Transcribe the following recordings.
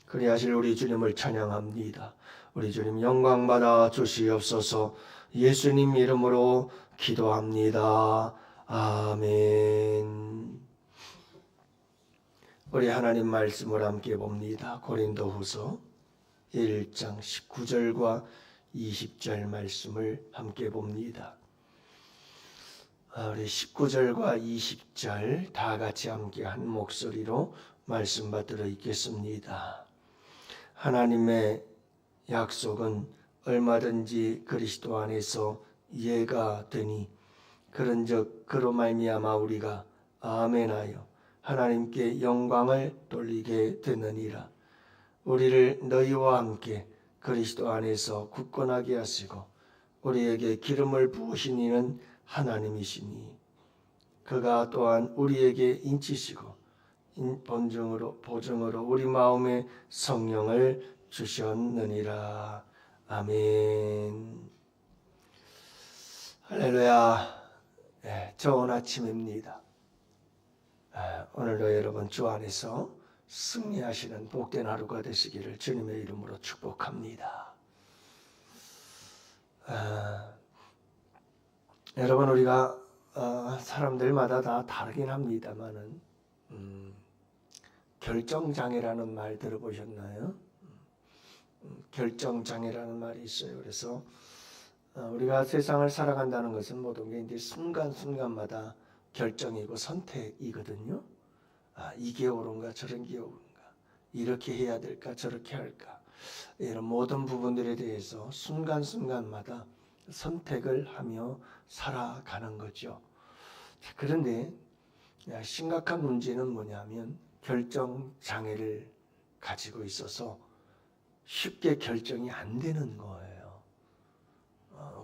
그리하실 우리 주님을 찬양합니다. 우리 주님 영광 받아 주시옵소서. 예수님 이름으로 기도합니다. 아멘. 우리 하나님 말씀을 함께 봅니다. 고린도후서 1장 19절과 20절 말씀을 함께 봅니다. 우리 19절과 20절 다 같이 함께 한 목소리로 말씀 받들어 읽겠습니다. 하나님의 약속은 얼마든지 그리스도 안에서 이해가 되니 그런즉 그로 말미암아 우리가 아멘하여 하나님께 영광을 돌리게 되느니라. 우리를 너희와 함께 그리스도 안에서 굳건하게 하시고 우리에게 기름을 부으신 이는 하나님이시니 그가 또한 우리에게 인치시고 보증으로 우리 마음에 성령을 주셨느니라. 아멘. 할렐루야. 좋은 아침입니다. 오늘도 여러분 주 안에서 승리하시는 복된 하루가 되시기를 주님의 이름으로 축복합니다. 여러분 우리가 사람들마다 다 다르긴 합니다만은 결정장애라는 말 들어보셨나요? 결정장애라는 말이 있어요. 그래서 우리가 세상을 살아간다는 것은 모든 게 이제 순간순간마다 결정이고 선택이거든요. 이게 옳은가 저런 게 옳은가, 이렇게 해야 될까 저렇게 할까, 이런 모든 부분들에 대해서 순간순간마다 선택을 하며 살아가는 거죠. 그런데 심각한 문제는 뭐냐면 결정장애를 가지고 있어서 쉽게 결정이 안 되는 거예요.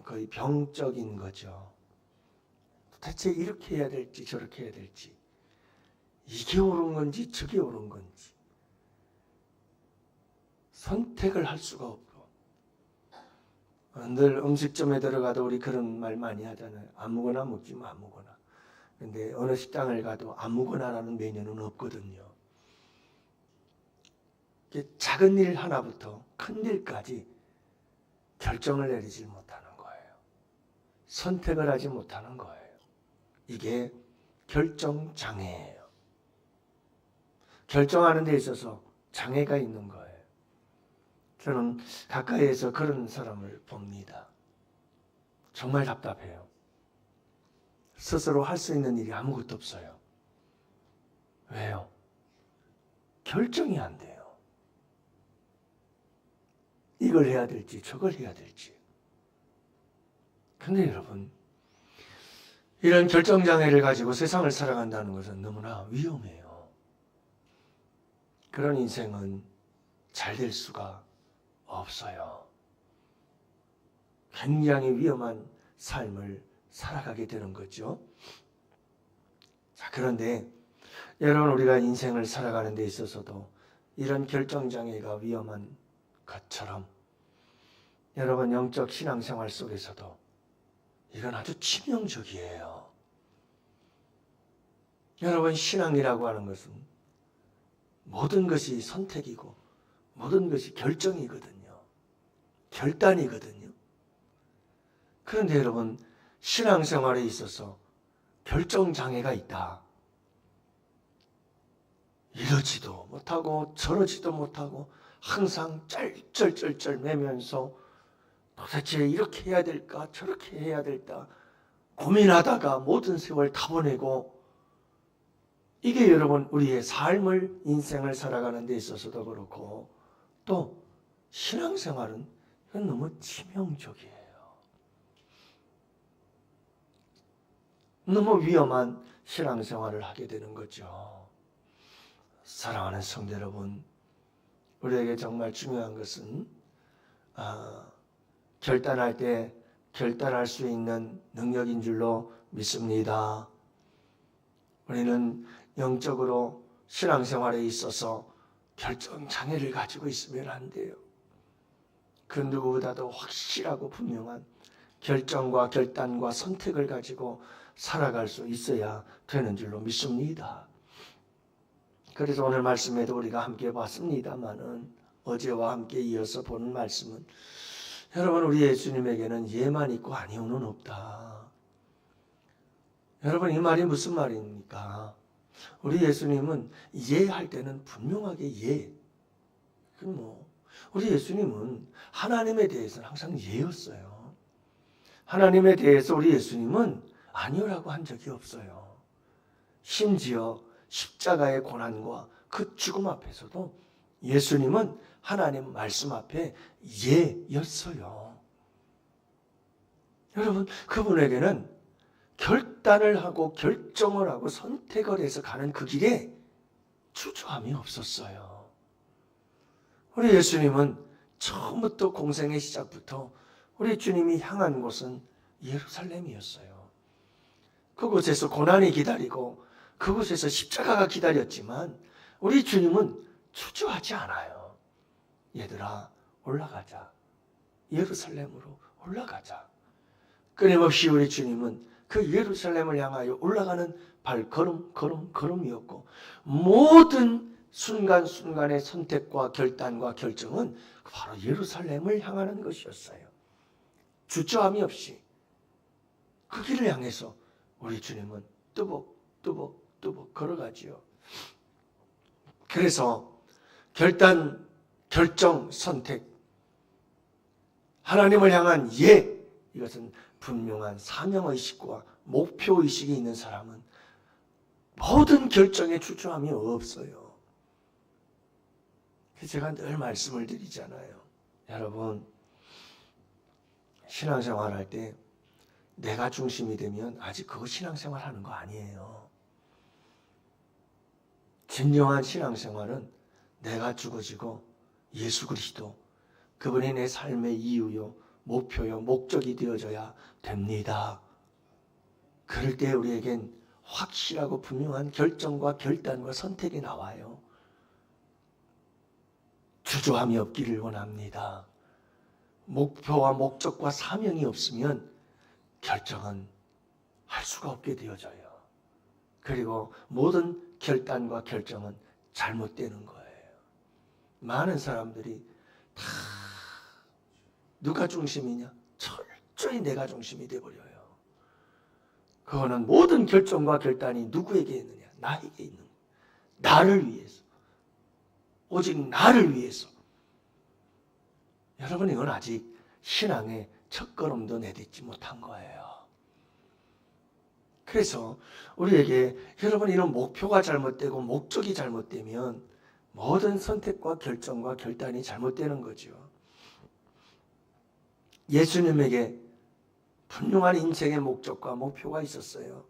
거의 병적인 거죠. 대체 이렇게 해야 될지 저렇게 해야 될지, 이게 옳은 건지 저게 옳은 건지 선택을 할 수가 없고, 늘 음식점에 들어가도 우리 그런 말 많이 하잖아요. 아무거나 먹지 마, 아무거나. 근데 어느 식당을 가도 아무거나라는 메뉴는 없거든요. 작은 일 하나부터 큰 일까지 결정을 내리지 못하는 거예요. 선택을 하지 못하는 거예요. 이게 결정장애예요. 결정하는 데 있어서 장애가 있는 거예요. 저는 가까이에서 그런 사람을 봅니다. 정말 답답해요. 스스로 할 수 있는 일이 아무것도 없어요. 왜요? 결정이 안 돼요. 이걸 해야 될지 저걸 해야 될지. 근데 여러분, 이런 결정장애를 가지고 세상을 살아간다는 것은 너무나 위험해요. 그런 인생은 잘 될 수가 없어요. 굉장히 위험한 삶을 살아가게 되는 거죠. 자, 그런데 여러분, 우리가 인생을 살아가는 데 있어서도 이런 결정장애가 위험한 것처럼 여러분 영적 신앙생활 속에서도 이건 아주 치명적이에요. 여러분, 신앙이라고 하는 것은 모든 것이 선택이고 모든 것이 결정이거든요. 결단이거든요. 그런데 여러분, 신앙생활에 있어서 결정장애가 있다. 이러지도 못하고 저러지도 못하고 항상 쩔쩔쩔쩔 매면서 도대체 이렇게 해야 될까 저렇게 해야 될까 고민하다가 모든 세월 다 보내고, 이게 여러분 우리의 삶을 인생을 살아가는 데 있어서도 그렇고 또 신앙생활은 이건 너무 치명적이에요. 너무 위험한 신앙생활을 하게 되는 거죠. 사랑하는 성도 여러분, 우리에게 정말 중요한 것은 결단할 때 결단할 수 있는 능력인 줄로 믿습니다. 우리는 영적으로 신앙생활에 있어서 결정장애를 가지고 있으면 안 돼요. 그 누구보다도 확실하고 분명한 결정과 결단과 선택을 가지고 살아갈 수 있어야 되는 줄로 믿습니다. 그래서 오늘 말씀에도 우리가 함께 봤습니다마는 어제와 함께 이어서 보는 말씀은 여러분 우리 예수님에게는 예만 있고 아니오는 없다. 여러분 이 말이 무슨 말입니까? 우리 예수님은 예할 때는 분명하게 예. 우리 예수님은 하나님에 대해서는 항상 예였어요. 하나님에 대해서 우리 예수님은 아니오라고 한 적이 없어요. 심지어 십자가의 고난과 그 죽음 앞에서도 예수님은 하나님 말씀 앞에 예였어요. 여러분 그분에게는 결단을 하고 결정을 하고 선택을 해서 가는 그 길에 주저함이 없었어요. 우리 예수님은 처음부터 공생의 시작부터 우리 주님이 향한 곳은 예루살렘이었어요. 그곳에서 고난이 기다리고 그곳에서 십자가가 기다렸지만 우리 주님은 주저하지 않아요. 얘들아 올라가자. 예루살렘으로 올라가자. 끊임없이 우리 주님은 그 예루살렘을 향하여 올라가는 걸음이었고 모든 순간순간의 선택과 결단과 결정은 바로 예루살렘을 향하는 것이었어요. 주저함이 없이 그 길을 향해서 우리 주님은 뚜벅뚜벅 걸어가지요. 그래서 결단, 결정, 선택, 하나님을 향한 예, 이것은 분명한 사명의식과 목표의식이 있는 사람은 모든 결정에 주저함이 없어요. 제가 늘 말씀을 드리잖아요. 여러분 신앙생활할 때 내가 중심이 되면 아직 그거 신앙생활 하는 거 아니에요. 진정한 신앙생활은 내가 죽어지고 예수 그리스도 그분이 내 삶의 이유요 목표요 목적이 되어져야 됩니다. 그럴 때 우리에겐 확실하고 분명한 결정과 결단과 선택이 나와요. 주저함이 없기를 원합니다. 목표와 목적과 사명이 없으면 결정은 할 수가 없게 되어져요. 그리고 모든 결단과 결정은 잘못되는 거예요. 많은 사람들이 다 누가 중심이냐? 철저히 내가 중심이 되어버려요. 그거는 모든 결정과 결단이 누구에게 있느냐? 나에게 있는 거예요. 나를 위해서. 오직 나를 위해서. 여러분 이건 아직 신앙의 첫걸음도 내딛지 못한 거예요. 그래서 우리에게 여러분 이런 목표가 잘못되고 목적이 잘못되면 모든 선택과 결정과 결단이 잘못되는 거죠. 예수님에게 분명한 인생의 목적과 목표가 있었어요.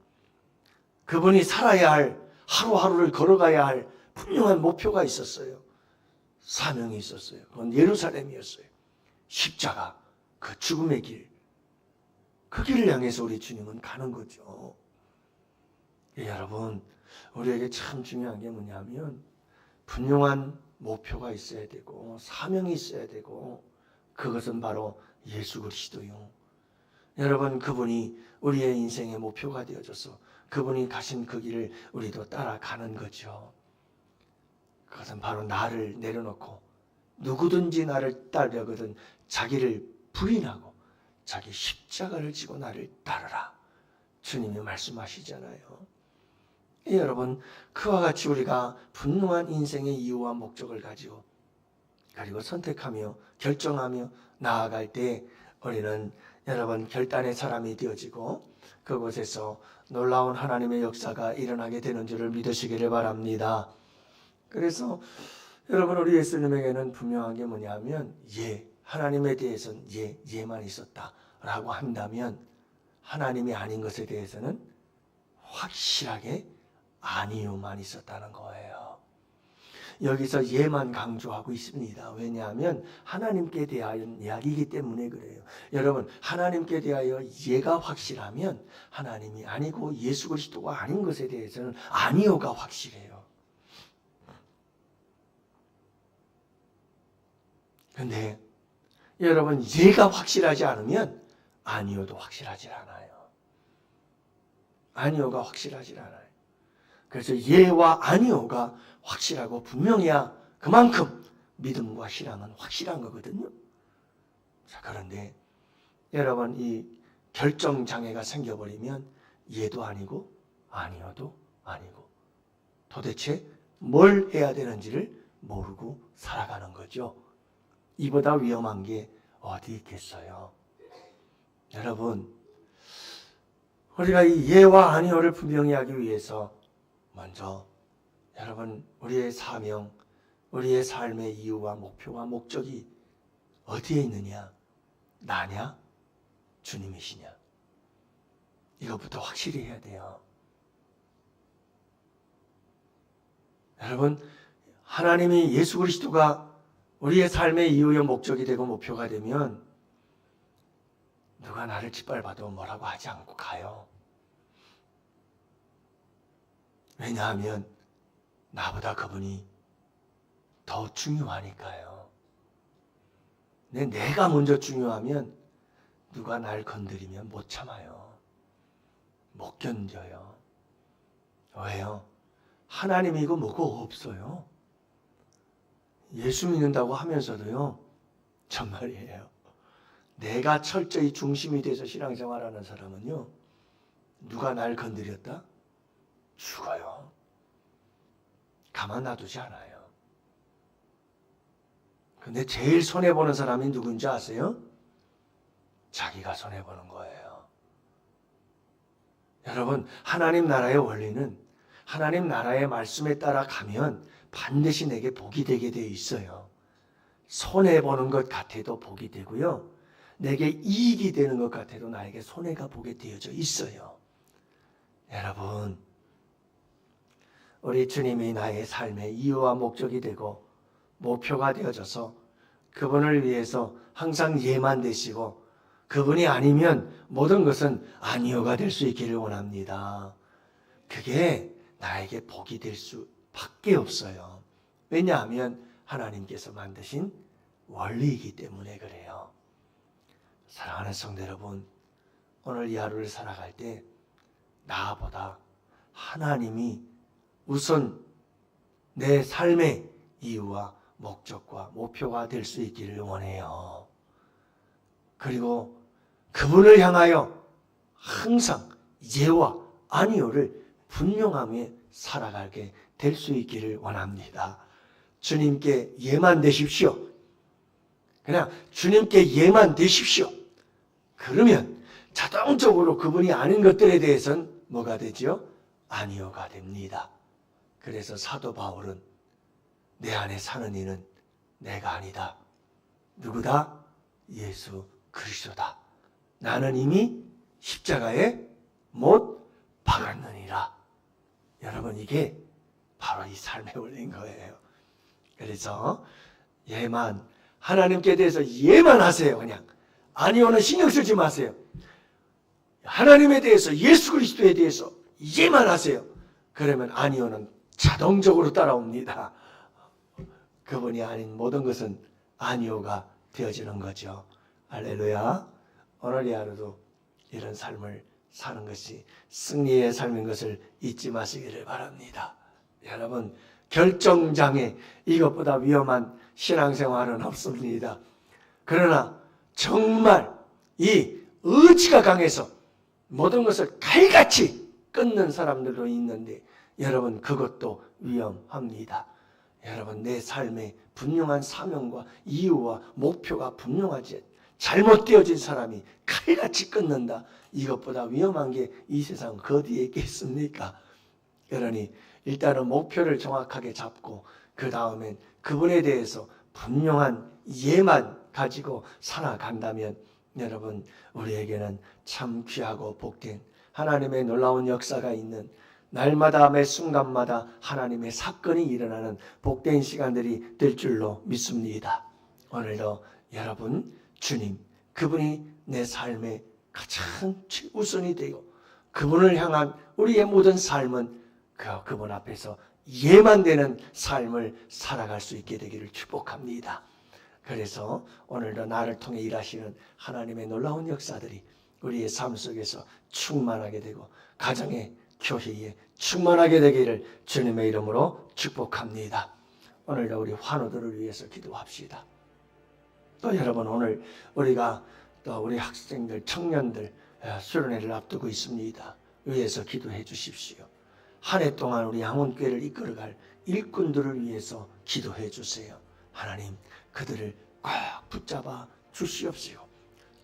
그분이 살아야 할 하루하루를 걸어가야 할 분명한 목표가 있었어요. 사명이 있었어요. 그건 예루살렘이었어요. 십자가, 그 죽음의 길. 그 길을 향해서 우리 주님은 가는 거죠. 예, 여러분, 우리에게 참 중요한 게 뭐냐면 분명한 목표가 있어야 되고 사명이 있어야 되고 그것은 바로 예수 그리스도요. 여러분 그분이 우리의 인생의 목표가 되어져서 그분이 가신 그 길을 우리도 따라가는 거죠. 그것은 바로 나를 내려놓고 누구든지 나를 따르려거든 자기를 부인하고 자기 십자가를 지고 나를 따르라. 주님이 말씀하시잖아요. 여러분 그와 같이 우리가 분명한 인생의 이유와 목적을 가지고 그리고 선택하며 결정하며 나아갈 때 우리는 여러분 결단의 사람이 되어지고 그곳에서 놀라운 하나님의 역사가 일어나게 되는 줄을 믿으시기를 바랍니다. 그래서 여러분 우리 예수님에게는 분명한 게 뭐냐면 예, 하나님에 대해서는 예만 있었다라고 한다면 하나님이 아닌 것에 대해서는 확실하게 아니요만 있었다는 거예요. 여기서 예만 강조하고 있습니다. 왜냐하면 하나님께 대하여는 이야기이기 때문에 그래요. 여러분 하나님께 대하여 예가 확실하면 하나님이 아니고 예수 그리스도가 아닌 것에 대해서는 아니요가 확실해요. 그런데 여러분 예가 확실하지 않으면 아니요도 확실하지 않아요. 아니요가 확실하지 않아요. 그래서 예와 아니오가 확실하고 분명해야 그만큼 믿음과 신앙은 확실한 거거든요. 자, 그런데 여러분, 이 결정장애가 생겨버리면 예도 아니고 아니오도 아니고 도대체 뭘 해야 되는지를 모르고 살아가는 거죠. 이보다 위험한 게 어디 있겠어요? 여러분, 우리가 이 예와 아니오를 분명히 하기 위해서 먼저 여러분, 우리의 사명, 우리의 삶의 이유와 목표와 목적이 어디에 있느냐? 나냐? 주님이시냐? 이것부터 확실히 해야 돼요. 여러분, 하나님이 예수 그리스도가 우리의 삶의 이유의 목적이 되고 목표가 되면 누가 나를 짓밟아도 뭐라고 하지 않고 가요. 왜냐하면 나보다 그분이 더 중요하니까요. 내가 먼저 중요하면 누가 날 건드리면 못 참아요. 못 견뎌요. 왜요? 하나님이고 뭐고 없어요. 예수 믿는다고 하면서도요, 정말이에요. 내가 철저히 중심이 돼서 신앙생활하는 사람은요, 누가 날 건드렸다? 죽어요. 가만 놔두지 않아요. 근데 제일 손해보는 사람이 누군지 아세요? 자기가 손해보는 거예요. 여러분, 하나님 나라의 원리는 하나님 나라의 말씀에 따라 가면 반드시 내게 복이 되게 되어 있어요. 손해보는 것 같아도 복이 되고요. 내게 이익이 되는 것 같아도 나에게 손해가 보게 되어져 있어요. 여러분, 우리 주님이 나의 삶의 이유와 목적이 되고 목표가 되어져서 그분을 위해서 항상 예만 되시고 그분이 아니면 모든 것은 아니오가 될 수 있기를 원합니다. 그게 나에게 복이 될 수밖에 없어요. 왜냐하면 하나님께서 만드신 원리이기 때문에 그래요. 사랑하는 성도 여러분, 오늘 이 하루를 살아갈 때 나보다 하나님이 우선 내 삶의 이유와 목적과 목표가 될 수 있기를 원해요. 그리고 그분을 향하여 항상 예와 아니오를 분명하게 살아가게 될 수 있기를 원합니다. 주님께 예만 되십시오. 그냥 주님께 예만 되십시오. 그러면 자동적으로 그분이 아닌 것들에 대해서는 뭐가 되죠? 아니오가 됩니다. 그래서 사도 바울은 내 안에 사는 이는 내가 아니다. 누구다? 예수 그리스도다. 나는 이미 십자가에 못 박았느니라. 여러분, 이게 바로 이 삶의 원리인 거예요. 그래서 예만, 하나님께 대해서 예만 하세요. 그냥 아니오는 신경 쓰지 마세요. 하나님에 대해서, 예수 그리스도에 대해서 예만 하세요. 그러면 아니오는 자동적으로 따라옵니다. 그분이 아닌 모든 것은 아니오가 되어지는 거죠. 할렐루야. 오늘 이 하루도 이런 삶을 사는 것이 승리의 삶인 것을 잊지 마시기를 바랍니다. 여러분, 결정장애, 이것보다 위험한 신앙생활은 없습니다. 그러나 정말 이 의지가 강해서 모든 것을 칼같이 끊는 사람들도 있는데 여러분, 그것도 위험합니다. 여러분, 내 삶에 분명한 사명과 이유와 목표가 분명하지 잘못되어진 사람이 칼같이 끊는다. 이것보다 위험한 게 이 세상 그 어디에 있겠습니까? 그러니 일단은 목표를 정확하게 잡고 그 다음엔 그분에 대해서 분명한 예만 가지고 살아간다면 여러분, 우리에게는 참 귀하고 복된 하나님의 놀라운 역사가 있는, 날마다 매 순간마다 하나님의 사건이 일어나는 복된 시간들이 될 줄로 믿습니다. 오늘도 여러분, 주님, 그분이 내 삶의 가장 우선이 되고 그분을 향한 우리의 모든 삶은 그분 앞에서 예만 되는 삶을 살아갈 수 있게 되기를 축복합니다. 그래서 오늘도 나를 통해 일하시는 하나님의 놀라운 역사들이 우리의 삶 속에서 충만하게 되고 가정에 교회에 충만하게 되기를 주님의 이름으로 축복합니다. 오늘도 우리 환우들을 위해서 기도합시다. 또 여러분, 오늘 우리가 또 우리 학생들, 청년들 수련회를 앞두고 있습니다. 위해서 기도해 주십시오. 한 해 동안 우리 양원교회를 이끌어갈 일꾼들을 위해서 기도해 주세요. 하나님, 그들을 꼭 붙잡아 주시옵시고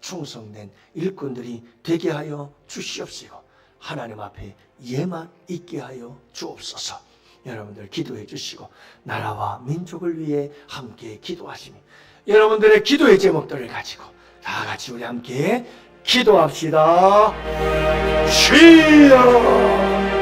충성된 일꾼들이 되게 하여 주시옵시고 하나님 앞에 예만 있게 하여 주옵소서. 여러분들 기도해 주시고 나라와 민족을 위해 함께 기도하시며 여러분들의 기도의 제목들을 가지고 다 같이 우리 함께 기도합시다. 주여